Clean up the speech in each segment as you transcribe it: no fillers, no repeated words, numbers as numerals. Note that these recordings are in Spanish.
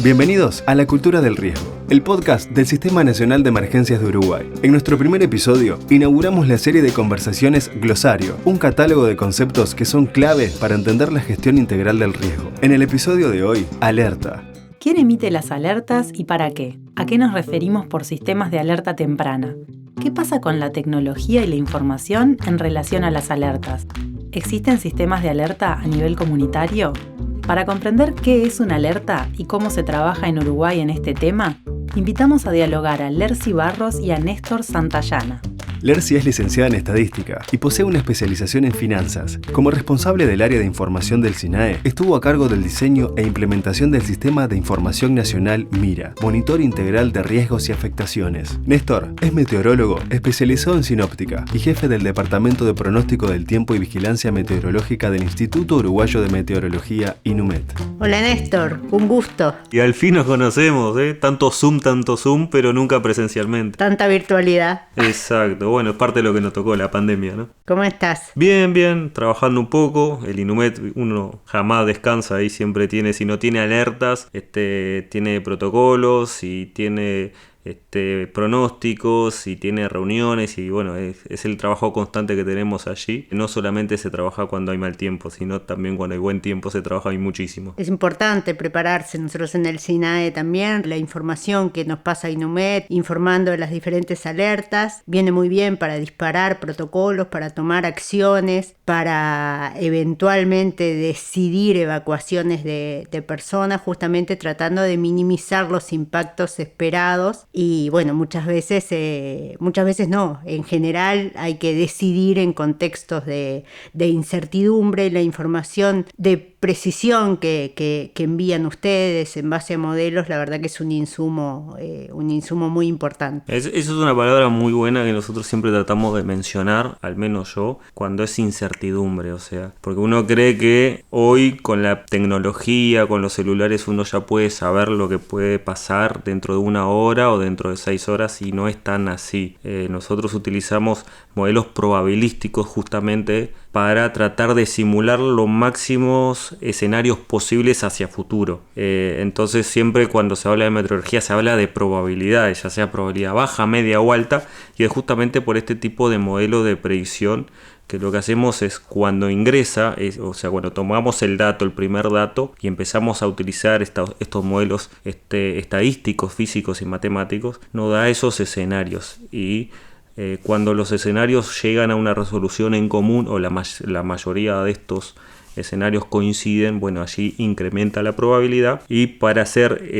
Bienvenidos a La Cultura del Riesgo, el podcast del Sistema Nacional de Emergencias de Uruguay. En nuestro primer episodio, inauguramos la serie de conversaciones Glosario, un catálogo de conceptos que son clave para entender la gestión integral del riesgo. En el episodio de hoy, alerta. ¿Quién emite las alertas y para qué? ¿A qué nos referimos por sistemas de alerta temprana? ¿Qué pasa con la tecnología y la información en relación a las alertas? ¿Existen sistemas de alerta a nivel comunitario? Para comprender qué es una alerta y cómo se trabaja en Uruguay en este tema, invitamos a dialogar a Lercy Barros y a Néstor Santayana. Lercy es licenciada en Estadística y posee una especialización en finanzas. Como responsable del área de información del SINAE, estuvo a cargo del diseño e implementación del Sistema de Información Nacional MIRA, Monitor Integral de Riesgos y Afectaciones. Néstor es meteorólogo, especializado en sinóptica y jefe del Departamento de Pronóstico del Tiempo y Vigilancia Meteorológica del Instituto Uruguayo de Meteorología, INUMET. Hola Néstor, un gusto. Y al fin nos conocemos, tanto Zoom, pero nunca presencialmente. Tanta virtualidad. Exacto, bueno, es parte de lo que nos tocó la pandemia, ¿no? ¿Cómo estás? Bien, trabajando un poco. El INUMET, uno jamás descansa, ahí siempre tiene, si no tiene alertas, tiene protocolos y tiene pronósticos y tiene reuniones y bueno, es el trabajo constante que tenemos allí. No solamente se trabaja cuando hay mal tiempo, sino también cuando hay buen tiempo se trabaja y muchísimo. Es importante prepararse. Nosotros en el SINAE también, la información que nos pasa INUMET, informando de las diferentes alertas, viene muy bien para disparar protocolos, para tomar acciones, para eventualmente decidir evacuaciones de personas, justamente tratando de minimizar los impactos esperados. Y bueno, muchas veces no, en general hay que decidir en contextos de incertidumbre. La información de precisión que envían ustedes en base a modelos, la verdad que es un insumo muy importante. Eso es una palabra muy buena que nosotros siempre tratamos de mencionar, al menos yo, cuando es incertidumbre, o sea, porque uno cree que hoy con la tecnología, con los celulares, uno ya puede saber lo que puede pasar dentro de una hora o dentro de 6 horas y no es tan así. Nosotros utilizamos modelos probabilísticos justamente para tratar de simular los máximos escenarios posibles hacia futuro. Entonces siempre cuando se habla de meteorología se habla de probabilidades, ya sea probabilidad baja, media o alta, y es justamente por este tipo de modelo de predicción que lo que hacemos es cuando ingresa, cuando tomamos el primer dato y empezamos a utilizar estos modelos estadísticos, físicos y matemáticos, nos da esos escenarios y cuando los escenarios llegan a una resolución en común o la mayoría de estos escenarios coinciden, bueno, allí incrementa la probabilidad. Y para hacer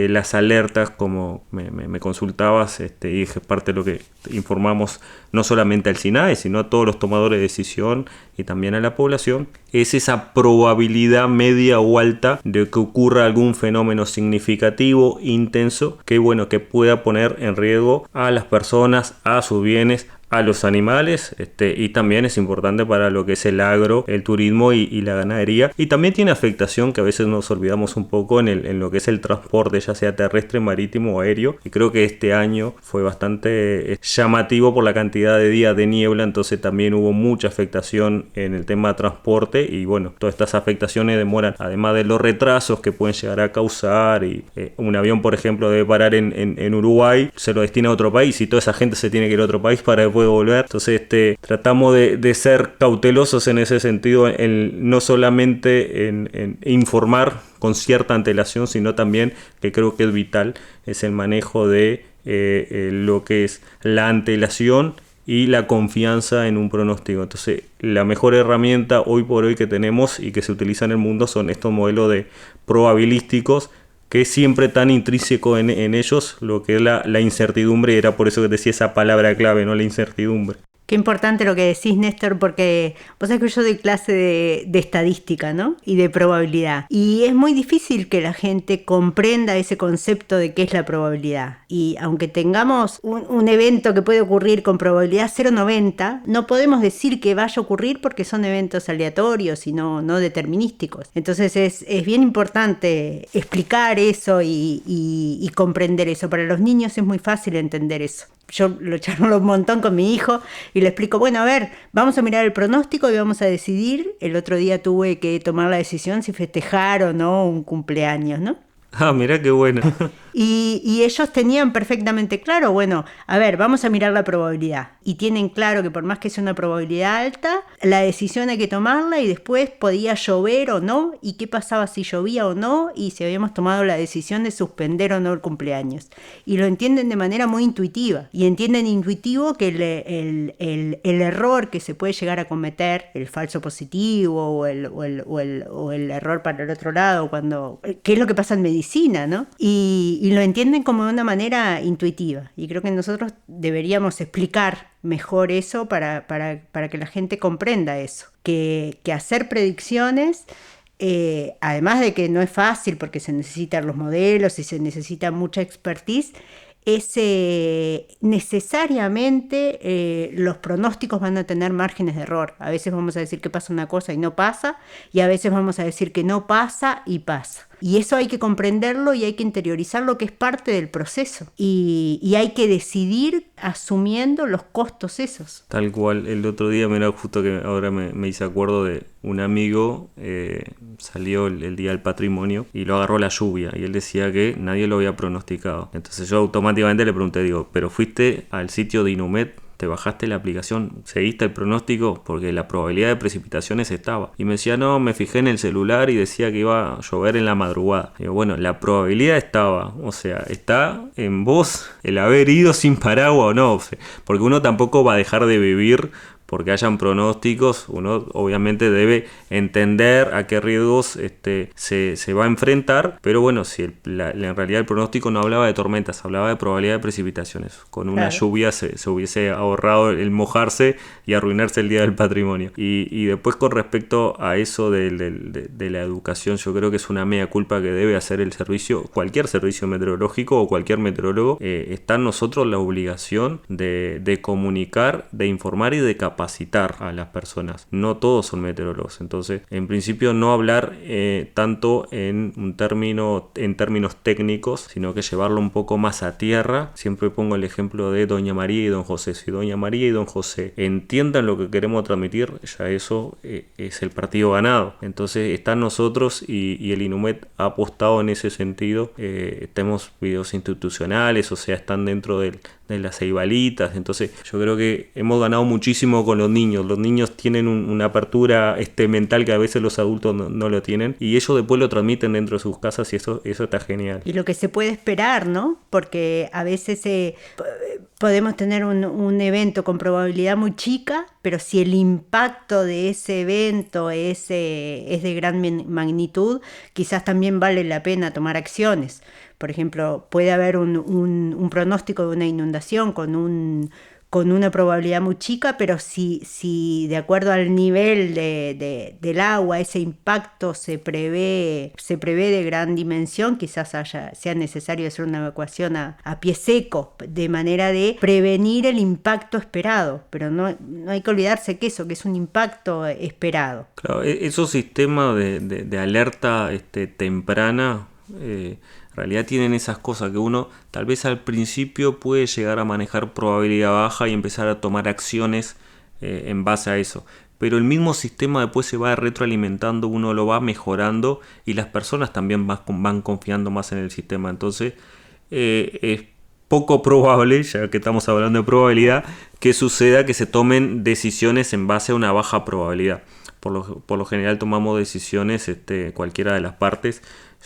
las alertas, como me consultabas, y es parte de lo que informamos no solamente al SINAE, sino a todos los tomadores de decisión y también a la población, es esa probabilidad media o alta de que ocurra algún fenómeno significativo, intenso, que pueda poner en riesgo a las personas, a sus bienes, a los animales, y también es importante para lo que es el agro, el turismo y la ganadería, y también tiene afectación que a veces nos olvidamos un poco en lo que es el transporte, ya sea terrestre, marítimo o aéreo, y creo que este año fue bastante llamativo por la cantidad de días de niebla, entonces también hubo mucha afectación en el tema de transporte, y bueno, todas estas afectaciones demoran, además de los retrasos que pueden llegar a causar, y un avión por ejemplo debe parar en Uruguay, se lo destina a otro país y toda esa gente se tiene que ir a otro país para después volver. Entonces tratamos de ser cautelosos en ese sentido, no solamente en informar con cierta antelación, sino también, que creo que es vital, es el manejo de lo que es la antelación y la confianza en un pronóstico. Entonces la mejor herramienta hoy por hoy que tenemos y que se utiliza en el mundo son estos modelos de probabilísticos, que es siempre tan intrínseco en ellos lo que es la incertidumbre. Era por eso que decía esa palabra clave, ¿no? La incertidumbre. Qué importante lo que decís, Néstor, porque vos sabés que yo doy clase de estadística, ¿no? Y de probabilidad. Y es muy difícil que la gente comprenda ese concepto de qué es la probabilidad. Y aunque tengamos un evento que puede ocurrir con probabilidad 0,90, no podemos decir que vaya a ocurrir porque son eventos aleatorios y no determinísticos. Entonces es bien importante explicar eso y comprender eso. Para los niños es muy fácil entender eso. Yo lo charlo un montón con mi hijo y le explico, bueno, a ver, vamos a mirar el pronóstico y vamos a decidir. El otro día tuve que tomar la decisión si festejar o no un cumpleaños, ¿no? Ah, mirá qué bueno. Y ellos tenían perfectamente claro, bueno, a ver, vamos a mirar la probabilidad. Y tienen claro que por más que sea una probabilidad alta, la decisión hay que tomarla y después podía llover o no, y qué pasaba si llovía o no, y si habíamos tomado la decisión de suspender o no el cumpleaños. Y lo entienden de manera muy intuitiva. Y entienden intuitivo que el error que se puede llegar a cometer, el falso positivo o el error para el otro lado, que es lo que pasa en medicina, ¿no? Y lo entienden como de una manera intuitiva. Y creo que nosotros deberíamos explicar mejor eso para que la gente comprenda eso. Que hacer predicciones, además de que no es fácil porque se necesitan los modelos y se necesita mucha expertise, es necesariamente los pronósticos van a tener márgenes de error. A veces vamos a decir que pasa una cosa y no pasa, y a veces vamos a decir que no pasa y pasa. Y eso hay que comprenderlo y hay que interiorizarlo, que es parte del proceso. Y hay que decidir asumiendo los costos esos. Tal cual. El otro día, mira, justo que ahora me hice acuerdo de un amigo, salió el día del patrimonio y lo agarró la lluvia. Y él decía que nadie lo había pronosticado. Entonces yo automáticamente le pregunté, digo, ¿pero fuiste al sitio de Inumet? ¿Te bajaste la aplicación? ¿Seguiste el pronóstico? Porque la probabilidad de precipitaciones estaba. Y me decía, no, me fijé en el celular y decía que iba a llover en la madrugada. Y digo, bueno, la probabilidad estaba. O sea, está en vos el haber ido sin paraguas o no. Porque uno tampoco va a dejar de vivir porque hayan pronósticos. Uno obviamente debe entender a qué riesgos se va a enfrentar, pero bueno, si en realidad el pronóstico no hablaba de tormentas, hablaba de probabilidad de precipitaciones. Con una lluvia se hubiese ahorrado el mojarse y arruinarse el día del patrimonio. Y después, con respecto a eso de la educación, yo creo que es una mea culpa que debe hacer el servicio, cualquier servicio meteorológico o cualquier meteorólogo. Está en nosotros la obligación de comunicar, de informar y de capacitar a las personas. No todos son meteorólogos, entonces en principio no hablar tanto en términos técnicos, sino que llevarlo un poco más a tierra. Siempre pongo el ejemplo de Doña María y Don José. Si Doña María y Don José entiendan lo que queremos transmitir, ya eso es el partido ganado. Entonces está en nosotros y el Inumet ha apostado en ese sentido. Tenemos videos institucionales, o sea, están dentro de las ceibalitas. Entonces yo creo que hemos ganado muchísimo con los niños. Los niños tienen una apertura mental que a veces los adultos no lo tienen, y ellos después lo transmiten dentro de sus casas, y eso está genial. Y lo que se puede esperar, ¿no? Porque a veces podemos tener un evento con probabilidad muy chica, pero si el impacto de ese evento es de gran magnitud, quizás también vale la pena tomar acciones. Por ejemplo, puede haber un pronóstico de una inundación con una probabilidad muy chica, pero si de acuerdo al nivel del agua ese impacto se prevé de gran dimensión, quizás sea necesario hacer una evacuación a pie seco, de manera de prevenir el impacto esperado. Pero no hay que olvidarse que es un impacto esperado. Claro, esos sistemas de alerta temprana, en realidad tienen esas cosas que uno tal vez al principio puede llegar a manejar probabilidad baja y empezar a tomar acciones en base a eso. Pero el mismo sistema después se va retroalimentando, uno lo va mejorando y las personas también van confiando más en el sistema. Entonces es poco probable, ya que estamos hablando de probabilidad, que suceda que se tomen decisiones en base a una baja probabilidad. Por lo general tomamos decisiones, cualquiera de las partes,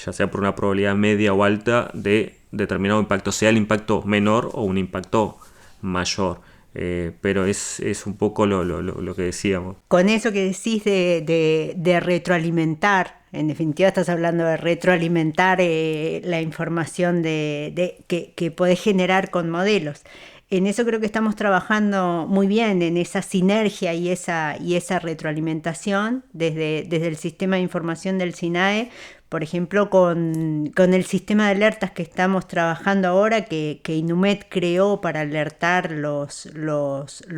ya sea por una probabilidad media o alta de determinado impacto, sea el impacto menor o un impacto mayor. Pero es un poco lo que decíamos. Con eso que decís de retroalimentar, en definitiva estás hablando de retroalimentar la información que podés generar con modelos. En eso creo que estamos trabajando muy bien, en esa sinergia y esa retroalimentación desde el sistema de información del SINAE. Por ejemplo, con el sistema de alertas que estamos trabajando ahora, que Inumet creó para alertar los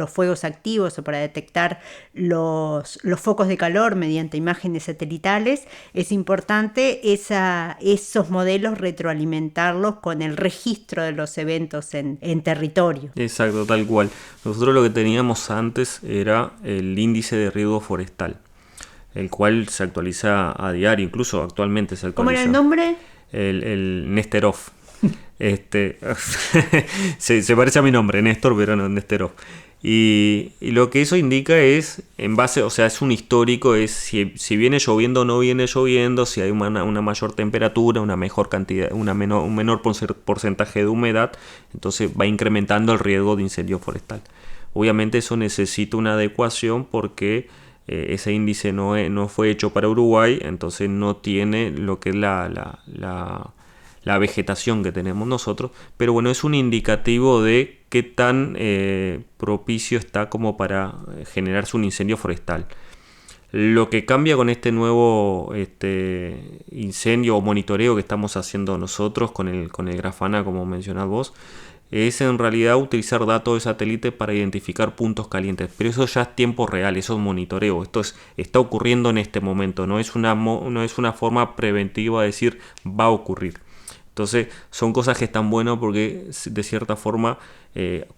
fuegos activos o para detectar los focos de calor mediante imágenes satelitales, es importante esos modelos retroalimentarlos con el registro de los eventos en territorio. Exacto, tal cual. Nosotros lo que teníamos antes era el índice de riesgo forestal, el cual se actualiza a diario, incluso actualmente se actualiza. ¿Cómo era el nombre? el Nesterov. Se parece a mi nombre, Néstor, pero no, Nesterov. Y lo que eso indica es, en base, o sea, es un histórico, es si viene lloviendo o no viene lloviendo, si hay una mayor temperatura, una mejor cantidad, un menor porcentaje de humedad, entonces va incrementando el riesgo de incendio forestal. Obviamente eso necesita una adecuación porque ese índice no fue hecho para Uruguay, entonces no tiene lo que es la vegetación que tenemos nosotros, pero bueno, es un indicativo de qué tan propicio está como para generarse un incendio forestal. Lo que cambia con este nuevo incendio o monitoreo que estamos haciendo nosotros con el Grafana, como mencionás vos, es en realidad utilizar datos de satélite para identificar puntos calientes, pero eso ya es tiempo real, eso es monitoreo, está ocurriendo en este momento, no es una forma preventiva de decir va a ocurrir. Entonces son cosas que están buenas porque de cierta forma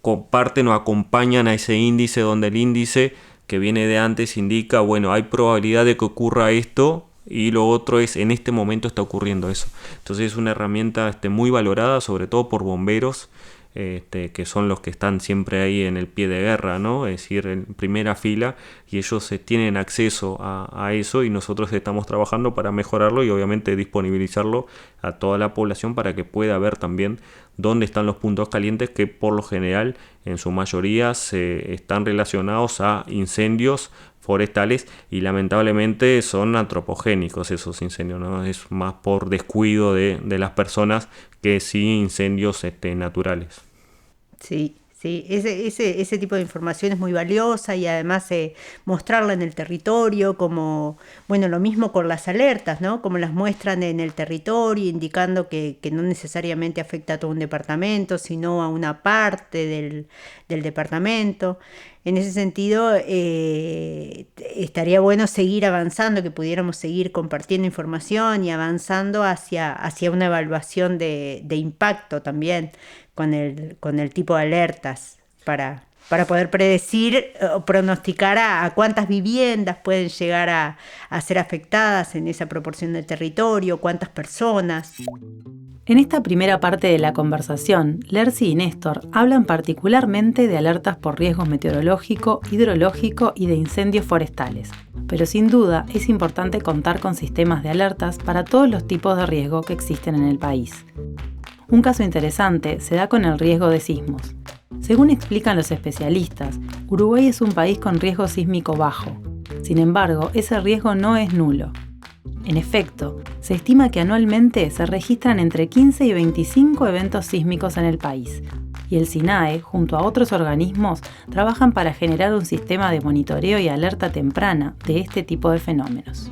comparten o acompañan a ese índice, donde el índice que viene de antes indica, bueno, hay probabilidad de que ocurra esto, y lo otro es, en este momento está ocurriendo eso. Entonces es una herramienta muy valorada, sobre todo por bomberos, que son los que están siempre ahí en el pie de guerra, ¿no? Es decir, en primera fila, y ellos tienen acceso a eso, y nosotros estamos trabajando para mejorarlo y obviamente disponibilizarlo a toda la población para que pueda ver también dónde están los puntos calientes, que por lo general en su mayoría están relacionados a incendios forestales y lamentablemente son antropogénicos esos incendios, ¿no? Es más por descuido de las personas que sí incendios naturales. Sí, sí, ese tipo de información es muy valiosa y además mostrarla en el territorio, como, bueno, lo mismo con las alertas, ¿no? Como las muestran en el territorio, indicando que no necesariamente afecta a todo un departamento, sino a una parte del departamento. En ese sentido, estaría bueno seguir avanzando, que pudiéramos seguir compartiendo información y avanzando hacia una evaluación de impacto también con el tipo de alertas para poder predecir o pronosticar a cuántas viviendas pueden llegar a ser afectadas en esa proporción de territorio, cuántas personas. En esta primera parte de la conversación, Lercy y Néstor hablan particularmente de alertas por riesgo meteorológico, hidrológico y de incendios forestales. Pero sin duda es importante contar con sistemas de alertas para todos los tipos de riesgo que existen en el país. Un caso interesante se da con el riesgo de sismos. Según explican los especialistas, Uruguay es un país con riesgo sísmico bajo. Sin embargo, ese riesgo no es nulo. En efecto, se estima que anualmente se registran entre 15 y 25 eventos sísmicos en el país, y el SINAE, junto a otros organismos, trabajan para generar un sistema de monitoreo y alerta temprana de este tipo de fenómenos.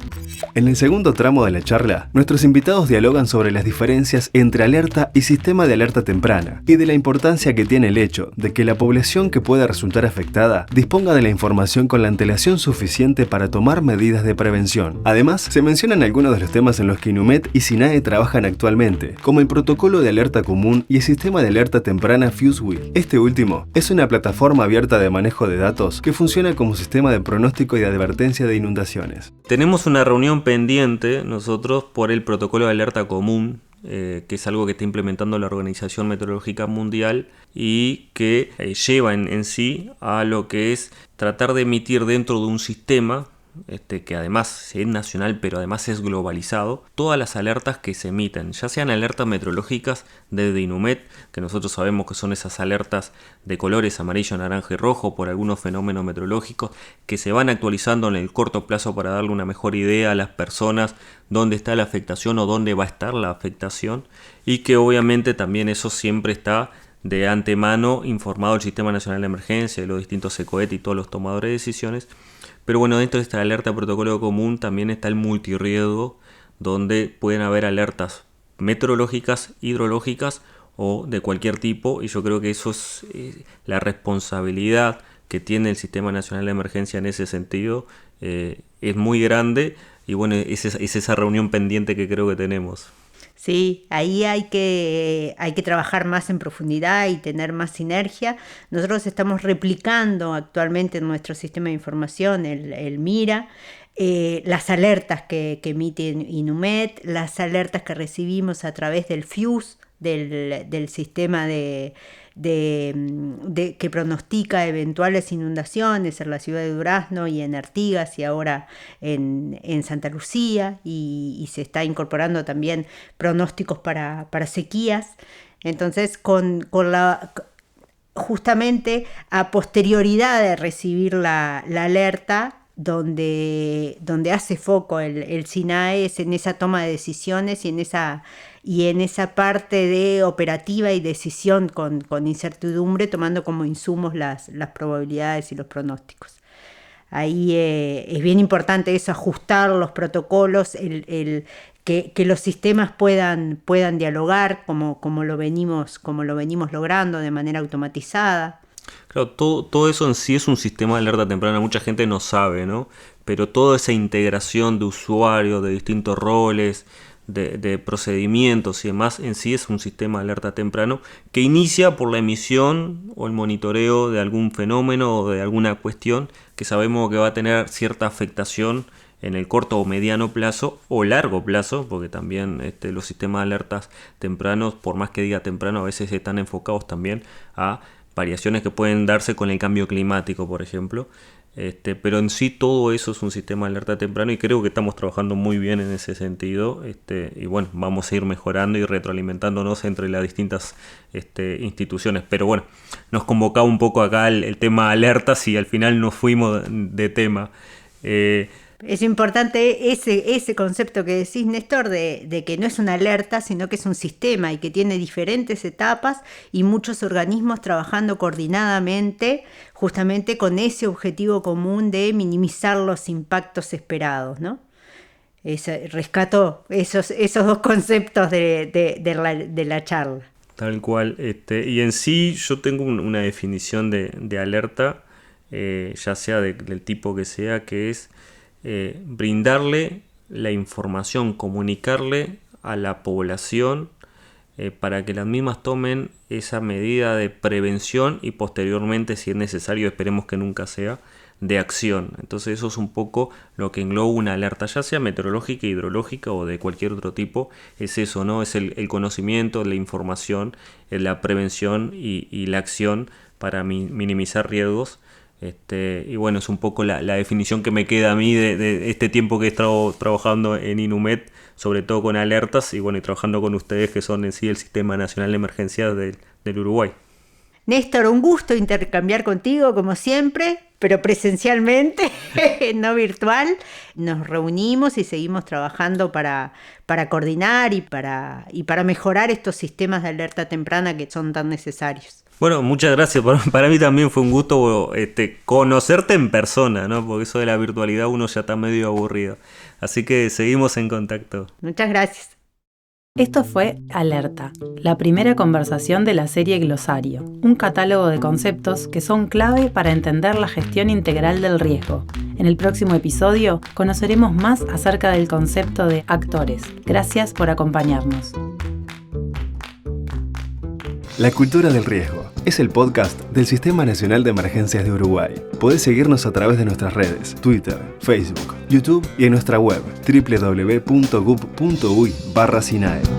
En el segundo tramo de la charla, nuestros invitados dialogan sobre las diferencias entre alerta y sistema de alerta temprana, y de la importancia que tiene el hecho de que la población que pueda resultar afectada disponga de la información con la antelación suficiente para tomar medidas de prevención. Además, se mencionan algunos de los temas en los que INUMED y SINAE trabajan actualmente, como el protocolo de alerta común y el sistema de alerta temprana FuseWheel. Este último es una plataforma abierta de manejo de datos que funciona como sistema de pronóstico y de advertencia de inundaciones. Tenemos una reunión pendiente nosotros por el protocolo de alerta común, que es algo que está implementando la Organización Meteorológica Mundial y que lleva en sí a lo que es tratar de emitir dentro de un sistema que además es nacional pero además es globalizado, todas las alertas que se emiten, ya sean alertas meteorológicas desde INUMED, que nosotros sabemos que son esas alertas de colores amarillo, naranja y rojo por algunos fenómenos meteorológicos que se van actualizando en el corto plazo para darle una mejor idea a las personas dónde está la afectación o dónde va a estar la afectación, y que obviamente también eso siempre está de antemano informado el Sistema Nacional de Emergencia, de los distintos ECOET y todos los tomadores de decisiones. Pero bueno, dentro de esta alerta protocolo común también está el multirriesgo, donde pueden haber alertas meteorológicas, hidrológicas o de cualquier tipo, y yo creo que eso es la responsabilidad que tiene el Sistema Nacional de Emergencia en ese sentido, es muy grande, y bueno, es esa reunión pendiente que creo que tenemos. Sí, ahí hay que trabajar más en profundidad y tener más sinergia. Nosotros estamos replicando actualmente en nuestro sistema de información, el MIRA, las alertas que emite Inumet, las alertas que recibimos a través del FIUS, del sistema que pronostica eventuales inundaciones en la ciudad de Durazno y en Artigas y ahora en Santa Lucía, y se está incorporando también pronósticos para sequías. Entonces, justamente a posterioridad de recibir la alerta, donde hace foco el SINAE es en esa toma de decisiones y en esa parte de operativa y decisión con incertidumbre, tomando como insumos las probabilidades y los pronósticos. Ahí es bien importante eso, ajustar los protocolos, que los sistemas puedan dialogar como lo venimos logrando de manera automatizada. Claro, todo eso en sí es un sistema de alerta temprana, mucha gente no sabe, ¿no? Pero toda esa integración de usuarios, de distintos roles, de procedimientos y demás, en sí es un sistema de alerta temprano que inicia por la emisión o el monitoreo de algún fenómeno o de alguna cuestión que sabemos que va a tener cierta afectación en el corto o mediano plazo o largo plazo, porque también los sistemas de alertas tempranos, por más que diga temprano, a veces están enfocados también a variaciones que pueden darse con el cambio climático, por ejemplo. Pero en sí todo eso es un sistema de alerta temprano y creo que estamos trabajando muy bien en ese sentido. Y bueno, vamos a ir mejorando y retroalimentándonos entre las distintas instituciones. Pero bueno, nos convocaba un poco acá el tema alertas y al final nos fuimos de tema. Es importante ese concepto que decís, Néstor, de que no es una alerta, sino que es un sistema y que tiene diferentes etapas y muchos organismos trabajando coordinadamente justamente con ese objetivo común de minimizar los impactos esperados, ¿no? Rescato esos dos conceptos de la charla. Tal cual. Y en sí yo tengo una definición de alerta, ya sea del tipo que sea, que es brindarle la información, comunicarle a la población para que las mismas tomen esa medida de prevención y posteriormente, si es necesario, esperemos que nunca sea, de acción. Entonces eso es un poco lo que engloba una alerta, ya sea meteorológica, hidrológica o de cualquier otro tipo. Es eso, ¿no? Es el conocimiento, la información, la prevención y la acción para minimizar riesgos. Y bueno, es un poco la definición que me queda a mí de este tiempo que he estado trabajando en Inumet, sobre todo con alertas y bueno, y trabajando con ustedes que son en sí el Sistema Nacional de Emergencias del Uruguay. Néstor, un gusto intercambiar contigo como siempre, pero presencialmente, no virtual. Nos reunimos y seguimos trabajando para coordinar y para mejorar estos sistemas de alerta temprana que son tan necesarios. Bueno, muchas gracias. Para mí también fue un gusto conocerte en persona, ¿no? Porque eso de la virtualidad uno ya está medio aburrido. Así que seguimos en contacto. Muchas gracias. Esto fue Alerta, la primera conversación de la serie Glosario, un catálogo de conceptos que son clave para entender la gestión integral del riesgo. En el próximo episodio conoceremos más acerca del concepto de actores. Gracias por acompañarnos. La Cultura del Riesgo es el podcast del Sistema Nacional de Emergencias de Uruguay. Podés seguirnos a través de nuestras redes, Twitter, Facebook, YouTube y en nuestra web www.gup.uy/SINAE.